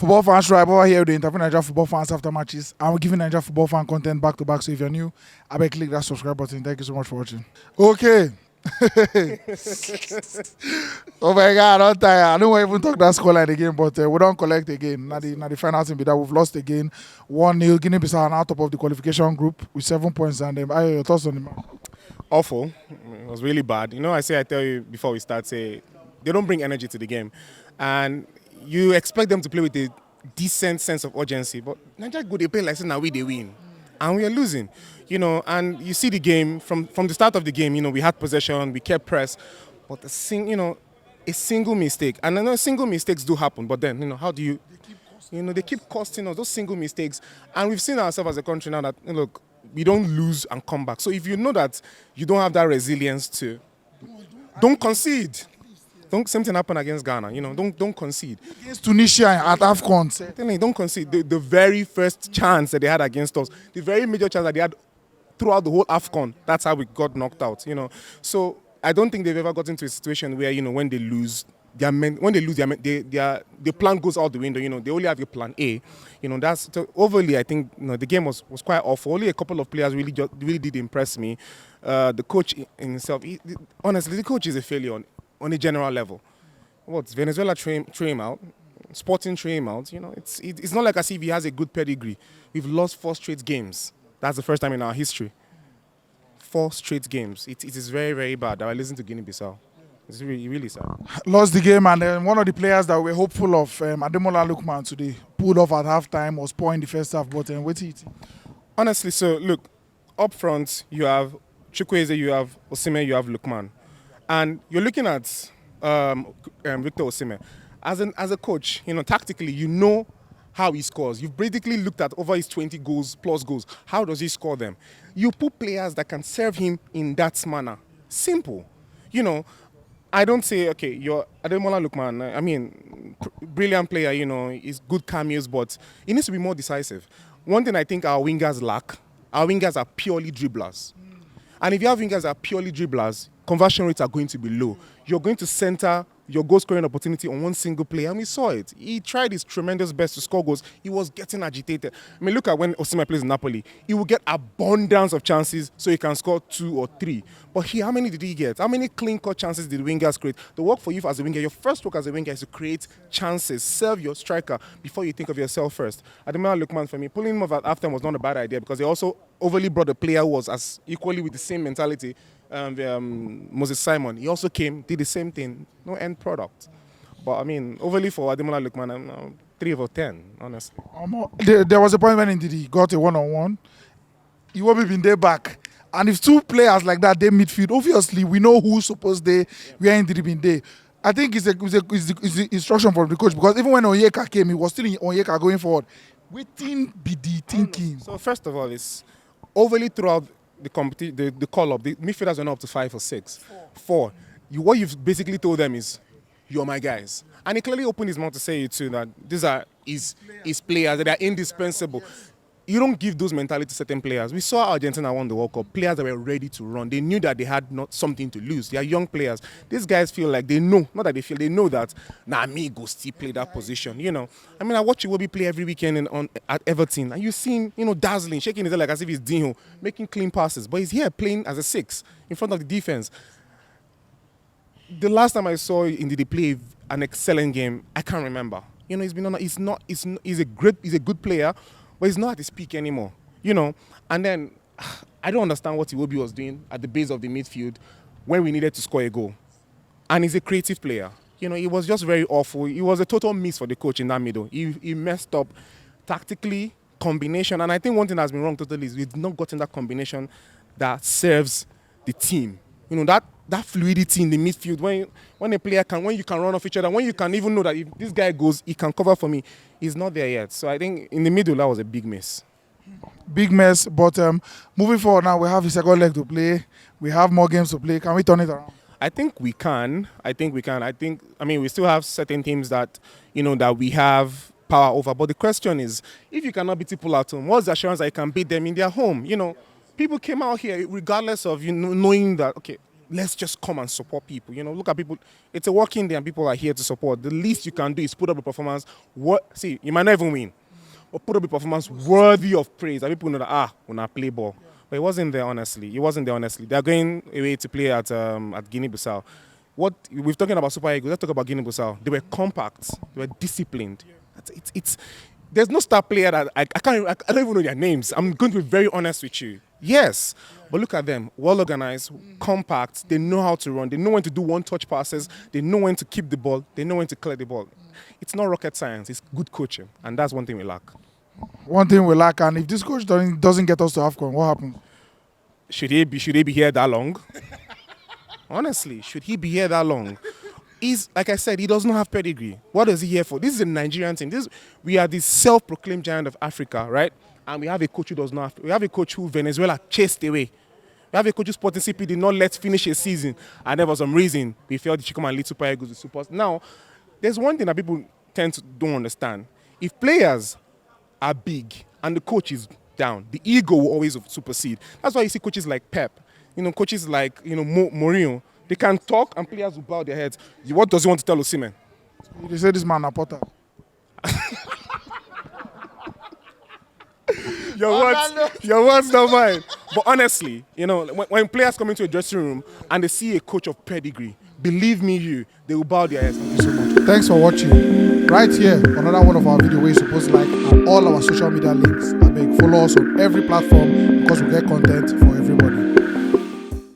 Football fans, right over here with the interview Nigeria football fans after matches. I'm giving Nigeria football fan content back to back. So if you're new, I better click that subscribe button. Thank you so much for watching. Okay. Oh my God, I'm tired. I don't want to even talk that scoreline again, but we don't collect again. Now the final thing be that we've lost again. 1-0. Guinea-Bissau are now top of the qualification group with 7 points. And your thoughts on the match? Awful. It was really bad. I tell you before we start, say they don't bring energy to the game, and you expect them to play with a decent sense of urgency. But Nigeria go, they play like now they win, and we are losing. And you see the game from the start of the game. We had possession, we kept press, but a single mistake, and I know single mistakes do happen. But then how do you? They keep costing us those single mistakes, and we've seen ourselves as a country now that look. We don't lose and come back. So if you know that you don't have that resilience to, don't concede. Same thing happened against Ghana. Don't concede. Against Tunisia at AFCON. Don't concede. The very first chance that they had against us, the very major chance that they had throughout the whole AFCON, that's how we got knocked out. So I don't think they've ever gotten to a situation where when they lose. Their plan goes out the window. They only have a plan A. That's overly. I think the game was quite awful. Only a couple of players really did impress me. The coach in himself, honestly, the coach is a failure on a general level. Venezuela threw him out, Sporting threw him out. It's not like as if he has a good pedigree. We've lost 4 straight games. That's the first time in our history. 4 straight games. It is very, very bad. I listened to Guinea-Bissau. It's really sad. Lost the game, and then one of the players that we were hopeful of, Ademola Lookman, today pulled off at halftime, was poor in the first half, but wait it. Honestly, so look, up front you have Chukwueze, you have Osimhen, you have Lookman, and you're looking at Victor Osimhen as a coach. Tactically, how he scores. You've basically looked at over his 20 goals plus goals. How does he score them? You put players that can serve him in that manner. Simple. I don't say, okay, you're Ademola Lookman. I mean, brilliant player, he's good cameos, but he needs to be more decisive. One thing I think our wingers lack, our wingers are purely dribblers. And if you have wingers that are purely dribblers, conversion rates are going to be low. You're going to center your goal scoring opportunity on one single player, and we saw it. He tried his tremendous best to score goals. He was getting agitated. I mean, look at when Osimhen plays in Napoli. He will get abundance of chances so he can score 2 or 3. But how many did he get? How many clean-cut chances did wingers create? The work for you as a winger, your first work as a winger is to create chances, serve your striker before you think of yourself first. Ademola Lookman, for me, pulling him off at halftime was not a bad idea because they also overly brought a player who was as equally with the same mentality. Moses Simon, he also came, did the same thing, no end product. But I mean, overly for Ademola Lookman, I'm 3 over 10, honestly. There was a point when indeed he got a one-on-one. He won't be been there back. And if 2 players like that, they midfield, obviously we know who's supposed they where indeed been there. I think it's the instruction from the coach because even when Onyeka came, he was still in Onyeka going forward. Waiting be the thinking. So first of all, it's overly throughout the call-up, the midfielders went up to 5 or 6. 4. What you've basically told them is, you're my guys. And he clearly opened his mouth to say it too, that these are his players, that they are indispensable. You don't give those mentality to certain players. We saw Argentina won the World Cup, players that were ready to run. They knew that they had not something to lose. They are young players. These guys feel like they know, not that they feel, they know that, me go still play that position, I mean, I watch Iwobi play every weekend at Everton, and you see him, dazzling, shaking his head like as if he's Dinho, making clean passes. But he's here playing as a 6 in front of the defense. The last time I saw Ndidi play an excellent game, I can't remember. He's been on. He's a good player. But he's not at his peak anymore, And then, I don't understand what Iwobi was doing at the base of the midfield when we needed to score a goal. And he's a creative player. He was just very awful. It was a total miss for the coach in that middle. He messed up tactically, combination. And I think one thing that's been wrong totally is we've not gotten that combination that serves the team. That fluidity in the midfield, when a player when you can run off each other, when you can even know that if this guy goes, he can cover for me, he's not there yet. So I think in the middle, that was a big miss. Big mess, but moving forward now, we have a second leg to play. We have more games to play. Can we turn it around? I think we can. We still have certain teams that, that we have power over. But the question is, if you cannot beat people at home, what's the assurance that you can beat them in their home? People came out here regardless of, knowing that, okay, let's just come and support people. You know, look at people. It's a working day and people are here to support. The least you can do is put up a performance. See, you might not even win, but put up a performance worthy of praise. And people know that, when I play ball. But it wasn't there, honestly. They're going away to play at Guinea-Bissau. What we're talking about Super Eagles, let's talk about Guinea-Bissau. They were compact. They were disciplined. There's no star player that I don't even know their names. I'm going to be very honest with you. Yes, but look at them, well organized, compact. They know how to run. They know when to do one-touch passes. They know when to keep the ball. They know when to clear the ball. It's not rocket science. It's good coaching, and that's one thing we lack. One thing we lack, and if this coach doesn't get us to AFCON, what happens? Should he be here that long? Honestly, should he be here that long? Like I said, he does not have pedigree. What is he here for? This is a Nigerian team. We are the self-proclaimed giant of Africa, right? And we have a coach who does not have. We have a coach who Venezuela chased away. We have a coach who Sporting CP did not let finish a season, and there was some reason we felt he should come and lead Super Eagles with Super. Now, there's one thing that people don't understand. If players are big and the coach is down, the ego will always supersede. That's why you see coaches like Pep, coaches like Mourinho. They can talk and players will bow their heads. What does he want to tell Osimhen? They say this man a Potter. Your words don't mine. But honestly, when players come into a dressing room and they see a coach of pedigree, believe me, they will bow their heads. Thank you so much. Thanks for watching. Right here, another one of our videos where you're supposed to like, and all our social media links. I beg, follow us on every platform because we get content for